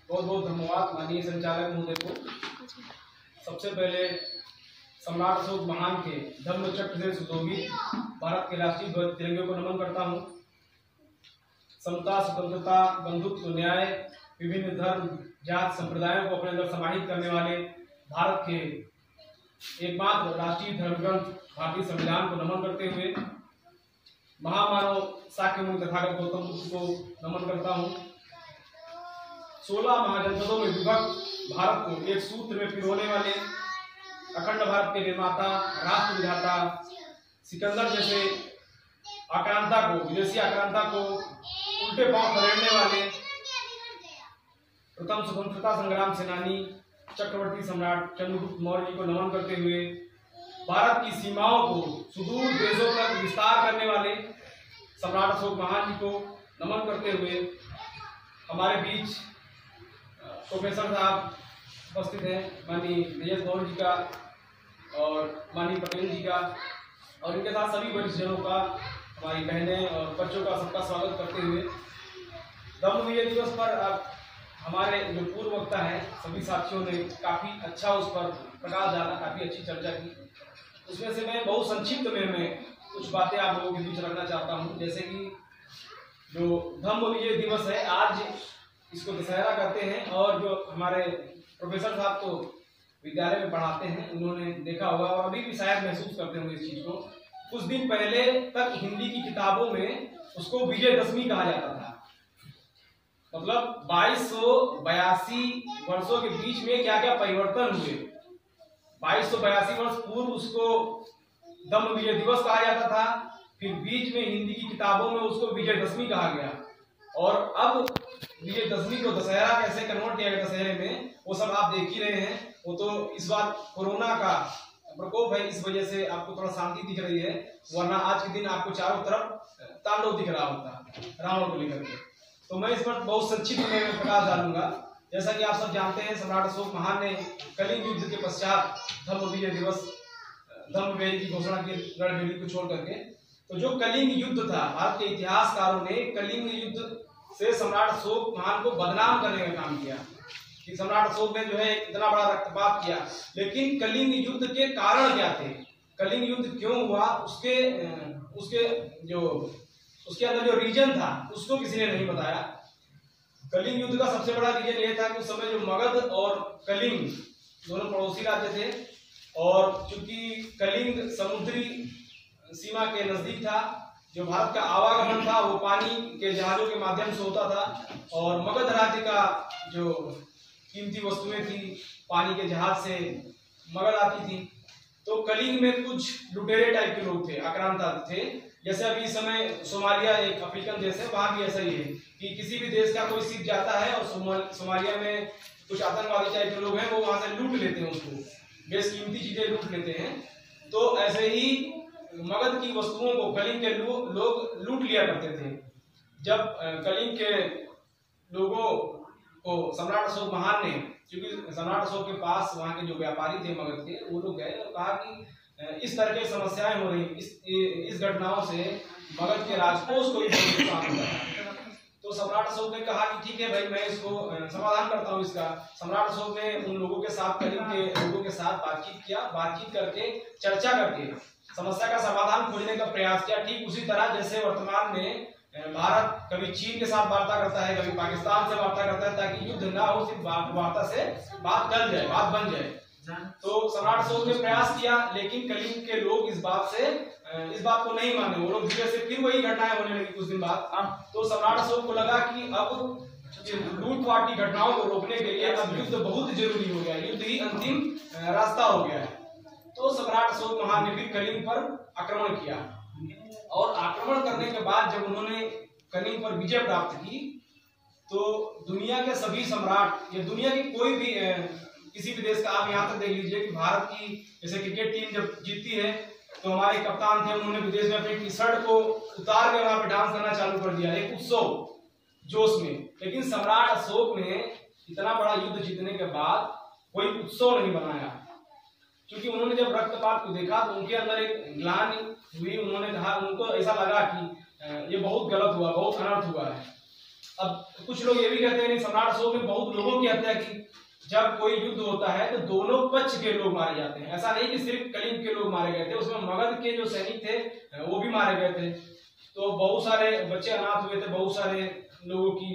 बहुत बहुत धन्यवाद माननीय संचालक महोदय को। सबसे पहले सम्राट अशोक महान के धर्म चक्र से सुशोभित भारत के राष्ट्रीय ध्वज तिरंगे को नमन करता हूँ। समता, स्वतंत्रता, बंधुत्व, न्याय, विभिन्न धर्म, जात, संप्रदायों को अपने अंदर समाहित करने वाले भारत के एकमात्र राष्ट्रीय धर्म ग्रंथ भारतीय संविधान को नमन करते हुए महामानव शाक्य मुनि तथागत गौतम बुद्ध को नमन करता हूँ। 16 महाजनपदों में विभक्त भारत को एक सूत्र में पिरोने वाले अखंड भारत के निर्माता, राष्ट्र विधाता सिकंदर जैसे आक्रांता को, विदेशी आक्रांता को उल्टे पांव खदेड़ने वाले प्रथम स्वतंत्रता संग्राम सेनानी चक्रवर्ती सम्राट चंद्रगुप्त मौर्य जी को नमन करते हुए भारत की सीमाओं को सुदूर देशों तक विस्तार करने वाले सम्राट अशोक महान जी को नमन करते हुए हमारे बीच प्रोफेसर साहब उपस्थित हैं, माननीय तेजस गौर जी का और माननीय पटेल जी का और इनके साथ सभी वरिष्ठ जनों का, हमारी बहनें और बच्चों का सबका स्वागत करते हुए धम्म विजय दिवस पर हमारे जो पूर्व वक्ता हैं सभी साथियों ने काफ़ी अच्छा उस पर प्रकाश डाला, काफ़ी अच्छी चर्चा की। उसमें से मैं बहुत संक्षिप्त में मैं कुछ बातें आप लोगों के बीच रखना चाहता हूँ। जैसे कि जो धम्म विजय दिवस है, आज इसको दशहरा करते हैं और जो हमारे प्रोफेसर साहब तो विद्यालय में पढ़ाते हैं, उन्होंने देखा होगा और अभी भी शायद महसूस करते होंगे इस चीज़ को। कुछ दिन पहले तक हिंदी की किताबों में उसको विजयदशमी कहा जाता था। मतलब 2282 वर्षों के बीच में क्या क्या परिवर्तन हुए। 2282 वर्ष पूर्व उसको धम्म विजय दिवस कहा जाता था, फिर बीच में हिंदी की किताबों में उसको विजयदशमी कहा गया और अब विजयदशमी को दशहरा कैसे कन्वर्ट किया गया दशहरे में, वो सब आप देख ही रहे हैं। वो तो इस बार कोरोना का प्रकोप है, इस वजह से आपको थोड़ा शांति दिख रही है, वरना आज के दिन आपको चारों तरफ तांडव दिख रहा होता रावण को लेकर के। तो मैं इस पर बहुत संक्षिप्त में प्रकाश डालूंगा। जैसा कि आप सब जानते हैं, सम्राट अशोक महान ने कलिंग युद्ध के पश्चात धम्म विजय दिवस, धम्म विजय की घोषणा की रणभेरी को छोड़ करके। तो जो कलिंग युद्ध था, भारत के इतिहासकारों ने कलिंग युद्ध से सम्राट अशोक महान को बदनाम करने का काम किया कि सम्राट अशोक ने जो है इतना बड़ा रक्तपात किया। लेकिन कलिंग युद्ध के कारण क्या थे, कलिंग युद्ध क्यों हुआ, उसके अंदर जो रीजन था उसको किसी ने नहीं बताया। कलिंग युद्ध का सबसे बड़ा रीजन ये था कि उस समय जो मगध और कलिंग दोनों पड़ोसी राज्य थे और चूंकि कलिंग समुद्री सीमा के नजदीक था, जो भारत का आवागमन था वो पानी के जहाजों के माध्यम से होता था और मगध राज्य का जो कीमती वस्तुएं थी पानी के जहाज से मगध आती थी। तो कलिंग में कुछ लुटेरे टाइप के लोग थे, आक्रांता थे। जैसे अभी इस समय सोमालिया एक अफ्रीकन देश है, वहां भी ऐसा ही है कि किसी भी देश का कोई शिप जाता है और सोमालिया में कुछ आतंकवादी टाइप के लोग हैं, वो वहां से लूट लेते हैं, उसको बेशकीमती चीजें लूट लेते हैं। तो ऐसे ही मगध की वस्तुओं को कलिंग के लोग लूट लिया करते थे। जब कलिंग के लोगों को सम्राट अशोक महान ने, क्योंकि सम्राट अशोक के पास वहां के जो व्यापारी थे मगध के, वो लोग गए और कहा कि इस तरह की समस्याएं हो रही, इस घटनाओं से मगध के राजकोष को भी नुकसान होता है। तो सम्राट अशोक ने कहा कि ठीक है भाई, मैं इसको समाधान करता हूँ इसका। सम्राट अशोक ने उन लोगों के साथ, कलिंग के लोगों के साथ बातचीत किया, बातचीत करके चर्चा करके समस्या का समाधान खोजने का प्रयास किया। ठीक उसी तरह जैसे वर्तमान में भारत कभी चीन के साथ वार्ता करता है, कभी पाकिस्तान से वार्ता करता है, ताकि युद्ध ना हो, सिर्फ वार्ता से बात कर जाए, बात बन जाए। तो सम्राट अशोक ने प्रयास किया, लेकिन कलिंग के लोग इस बात को नहीं माने। वो लोग धीरे से फिर वही घटनाएं होने लगी कुछ दिन बाद। तो सम्राट अशोक को लगा कि अब लूटपाट की घटनाओं को रोकने के लिए अब युद्ध बहुत जरूरी हो गया, युद्ध ही अंतिम रास्ता हो गया है। तो सम्राट अशोक महान ने फिर कलिंग पर आक्रमण किया और आक्रमण करने के बाद जब उन्होंने कलिंग पर विजय प्राप्त की, तो दुनिया के सभी सम्राट या दुनिया की कोई भी किसी भी देश का, आप यहाँ तक देख लीजिए कि भारत की जैसे क्रिकेट टीम जब जीतती है तो हमारे कप्तान थे, उन्होंने विदेश में अपनी टी शर्ट को उतार के वहां पे डांस करना चालू कर दिया, एक उत्सव जोश में। लेकिन सम्राट अशोक ने इतना बड़ा युद्ध जीतने के बाद कोई उत्सव नहीं बनाया, क्योंकि उन्होंने जब रक्तपात को देखा तो उनके अंदर एक ग्लानि हुई। उन्होंने कहा, उनको ऐसा लगा कि ये बहुत गलत हुआ, बहुत अनर्थ हुआ है। अब कुछ लोग ये भी कहते हैं नहीं, सम्राट अशोक ने बहुत लोगों की हत्या की। जब कोई युद्ध होता है तो दोनों पक्ष के लोग मारे जाते हैं, ऐसा नहीं कि सिर्फ कलिंग के लोग मारे गए थे, उसमें मगध के जो सैनिक थे वो भी मारे गए थे। तो बहुत सारे बच्चे अनाथ हुए थे, बहुत सारे लोगों की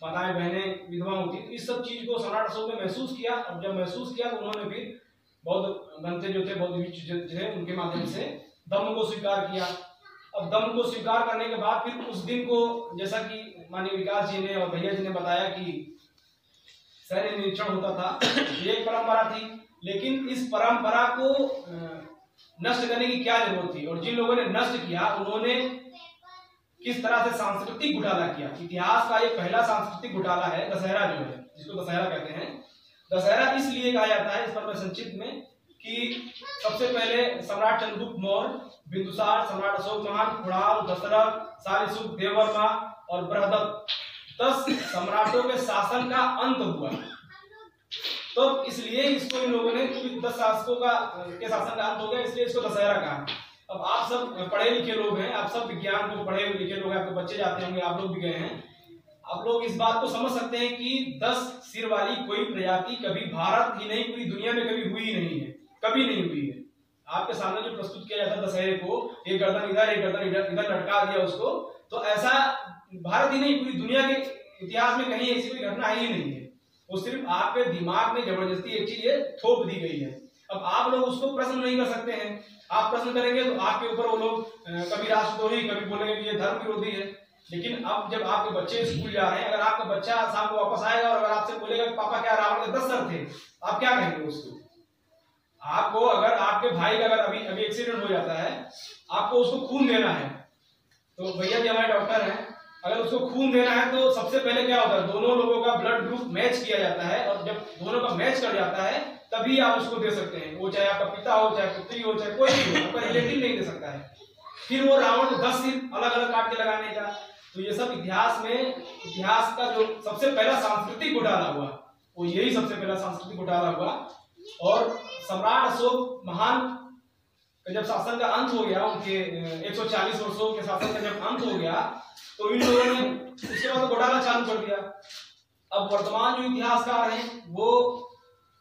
माताएं बहनें विधवा होती। इस सब चीज को सम्राट अशोक ने महसूस किया, और जब महसूस किया तो उन्होंने फिर बौद्ध ग्रंथ जो थे, बौद्ध जो थे, उनके माध्यम से धम्म को स्वीकार किया। अब धम्म को स्वीकार करने के बाद फिर उस दिन को, जैसा कि माननीय विकास जी ने और भैया जी ने बताया कि सैन्य निरीक्षण होता था, ये एक परंपरा थी। लेकिन इस परंपरा को नष्ट करने की क्या जरूरत थी, और जिन लोगों ने नष्ट किया उन्होंने किस तरह से सांस्कृतिक घोटाला किया। इतिहास का एक पहला सांस्कृतिक घोटाला है दशहरा, जो है जिसको दशहरा कहते हैं। दशहरा इसलिए कहा जाता है, इस पर मैं संक्षिप्त में, कि सबसे पहले सम्राट चंद्रगुप्त मौर्य, बिंदुसार, सम्राट अशोक महान, खुड़ाल, दशरथ, शालिशुक, देवर्मा और बृहदत्त, 10 सम्राटों के शासन का अंत हुआ। तो इसलिए इसको इन लोगों ने 10 शासकों के शासन का अंत हो गया, इसलिए इसको दशहरा कहा। अब आप सब पढ़े लिखे लोग हैं, आप सब विज्ञान को पढ़े लिखे लोग हैं, आपके बच्चे जाते होंगे, आप लोग भी गए हैं। आप लोग इस बात को समझ सकते हैं कि 10 सिर वाली कोई प्रजाति कभी भारत ही नहीं, पूरी दुनिया में कभी हुई नहीं है, कभी नहीं हुई है। आपके सामने जो प्रस्तुत किया जाता है दशहरे को, एक गर्दन इधर, एक गर्दन इधर लटका दिया उसको, तो ऐसा भारत ही नहीं, पूरी दुनिया के इतिहास में कहीं ऐसी कोई घटना ही नहीं है। वो सिर्फ आपके दिमाग में जबरदस्ती एक चीज थोप दी गई है। अब आप लोग उसको प्रश्न नहीं कर सकते हैं। आप प्रश्न करेंगे तो आपके ऊपर वो लोग कभी राष्ट्रद्रोही, कभी बोलेंगे कि ये धर्म विरोधी है। लेकिन अब जब आपके बच्चे स्कूल जा रहे हैं, अगर आपका बच्चा शाम को वापस आएगा और अगर आपसे बोलेगा कि पापा क्या रावण के 10 सर थे, आप क्या कहेंगे उसको? आपको अगर आपके भाई का अगर अभी एक्सीडेंट हो जाता है, आपको उसको खून देना है, तो भैया जी हमारे डॉक्टर हैं, अगर उसको खून देना है तो सबसे पहले क्या होता है, दोनों लोगों का ब्लड ग्रुप मैच किया जाता है, और जब दोनों का मैच कर जाता है तभी आप उसको दे सकते हैं। वो चाहे आपका पिता हो, चाहे पुत्री हो, चाहे कोई भी हो, आपका रिलेटिव नहीं दे सकता है। फिर वो रावण को 10 सिर अलग अलग काट के लगाने का, तो ये सब इतिहास का जो सबसे पहला सांस्कृतिक घोटाला हुआ, वो यही सबसे पहला सांस्कृतिक घोटाला हुआ। और सम्राट अशोक महान का जब शासन का अंत हो गया, उनके 140 वर्षों के शासन का जब अंत हो गया, तो इन लोगों ने उसके बाद घोटाला चालू कर दिया। अब वर्तमान जो इतिहासकार हैं, वो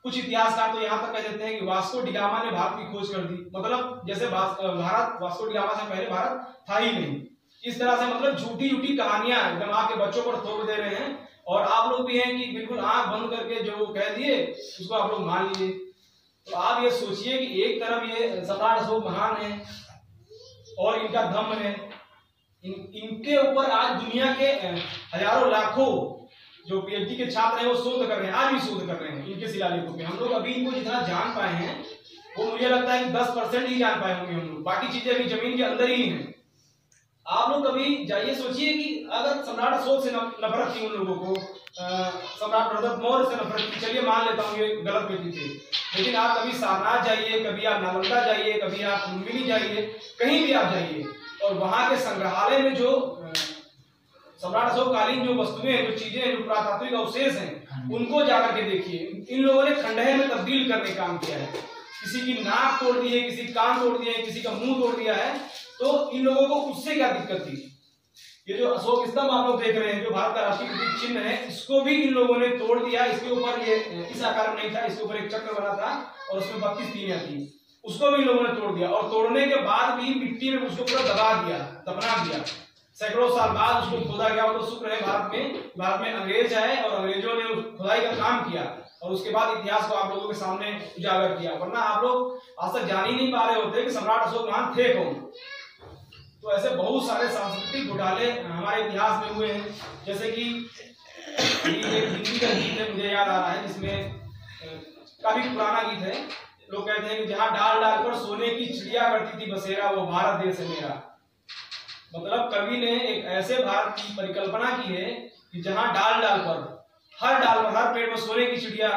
कुछ इतिहासकार तो यहाँ तक कह देते हैं कि वास्को डी गामा ने भारत की खोज कर दी। मतलब जैसे भारत वास्को डी गामा से पहले भारत था ही नहीं, इस तरह से मतलब झूठी झूठी कहानियां एकदम आपके बच्चों पर थोप दे रहे हैं। और आप लोग भी हैं कि बिल्कुल आंख बंद करके जो कह दिए उसको आप लोग मान लीजिए। तो आप ये सोचिए कि एक तरफ ये सम्राट अशोक महान है और इनका धम्म है, इनके ऊपर आज दुनिया के हजारों लाखों जो पीएचडी के छात्र हैं वो शोध कर रहे हैं, आज भी शोध कर रहे हैं इनके शिलालेखों पे। हम लोग अभी इनको जितना जान पाए हैं वो मुझे लगता है कि 10% ही जान पाए होंगे हम लोग, बाकी चीजें अभी जमीन के अंदर ही हैं। आप लोग कभी जाइए सोचिए कि अगर सम्राट अशोक से नफरत थी उन लोगों को, सम्राट बृहदत्त मौर्य से नफरत थी, चलिए मान लेता हूँ ये गलत व्यक्ति थे, लेकिन आप कभी सारनाथ जाइए, कभी आप नालंदा जाइए, कभी आप लुम्बिनी जाइए, कहीं भी आप जाइए और वहां के संग्रहालय में जो सम्राट अशोक कालीन जो वस्तुएं, जो चीजें, जो पुरातात्विक अवशेष हैं, उनको जाकर के देखिए। इन लोगों ने खंडहर में तब्दील करने का काम किया है। किसी की नाक तोड़ दी है, किसी कान तोड़ दिए, किसी का मुंह तोड़ दिया है। तो इन लोगों को उससे क्या दिक्कत थी? ये जो अशोक स्तंभ आप लोग देख रहे हैं, जो भारत का राष्ट्रीय प्रतीक चिन्ह है, इसको भी इन लोगों ने तोड़ दिया। इसके ऊपर ये इस आकार में नहीं था, इसके ऊपर एक चक्र बना था और उसमें 32 तीलियां थी, उसको भी इन लोगों ने तोड़ दिया। और तोड़ने के बाद भी मिट्टी में उसको पूरा दबा दिया, दफना दिया। सैकड़ों साल बाद उसको खोदा गया। तो शुक्र है भारत में अंग्रेज आए और अंग्रेजों ने खुदाई का काम किया और उसके बाद इतिहास को आप लोगों के सामने उजागर किया, वरना आप लोग आज तक जान ही नहीं पा रहे होते कि सम्राट अशोक महान थे कौन। तो ऐसे बहुत सारे सांस्कृतिक घोटाले हमारे इतिहास में हुए हैं। जैसे कि एक हिंदी का गीत है, मुझे याद आ रहा है, जिसमें काफी पुराना गीत है। लोग कहते हैं कि जहां डाल डाल पर सोने की चिड़िया करती थी बसेरा, वो भारत देश है मेरा। मतलब कवि ने एक ऐसे भारत की परिकल्पना की है कि जहां डाल डाल पर, हर डाल पर, हर पेड़ पर सोने की चिड़िया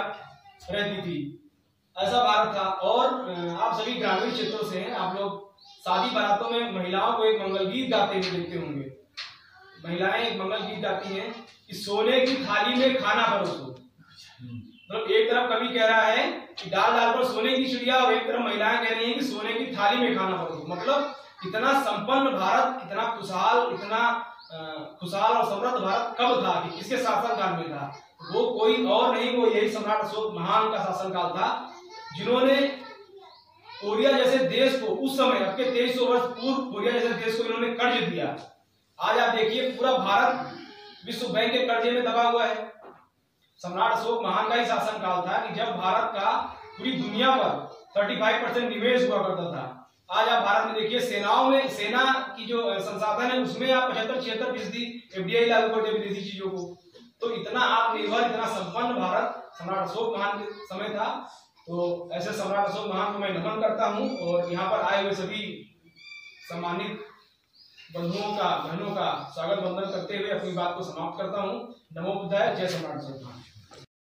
रहती थी, ऐसा भारत था। और आप सभी ग्रामीण क्षेत्रों से हैं, आप लोग शादी बारातों में महिलाओं को एक मंगल गीत गाते हुए देखते होंगे। महिलाएं एक मंगल गीत गाती हैं कि सोने की थाली में खाना परोसो। मतलब एक तरफ कवि कह रहा है कि डाल डाल पर सोने की चिड़िया, और एक तरफ महिलाएं कह रही हैं कि सोने की थाली में खाना परोसो। मतलब इतना संपन्न भारत, इतना खुशहाल, इतना खुशहाल और समृद्ध भारत कब था, कि किसके शासनकाल में था? वो कोई और नहीं, वो यही सम्राट अशोक महान का शासनकाल था, जिन्होंने कोरिया जैसे देश को उस समय, अब के 2300 वर्ष पूर्व कोरिया जैसे देश को इन्होंने कर्ज दिया। आज आप देखिए पूरा भारत विश्व बैंक के कर्जे में दबा हुआ है। सम्राट अशोक महान का ही शासनकाल था कि जब भारत का पूरी दुनिया पर 35% निवेश हुआ करता था। आज आप भारत में देखिए सेनाओं में, सेना की जो संसाधन है उसमें आप 75-76% FDI लागू कर दिया विदेशी चीजों को। तो इतना आत्मनिर्भर, इतना संपन्न भारत सम्राट अशोक महान के समय था। तो ऐसे सम्राट अशोक महान को मैं नमन करता हूँ और यहाँ पर आए हुए सभी सम्मानित बंधुओं का, बहनों का स्वागत वंदन करते हुए अपनी बात को समाप्त करता हूँ। नमो बुद्धाय। जय सम्राट अशोक महान।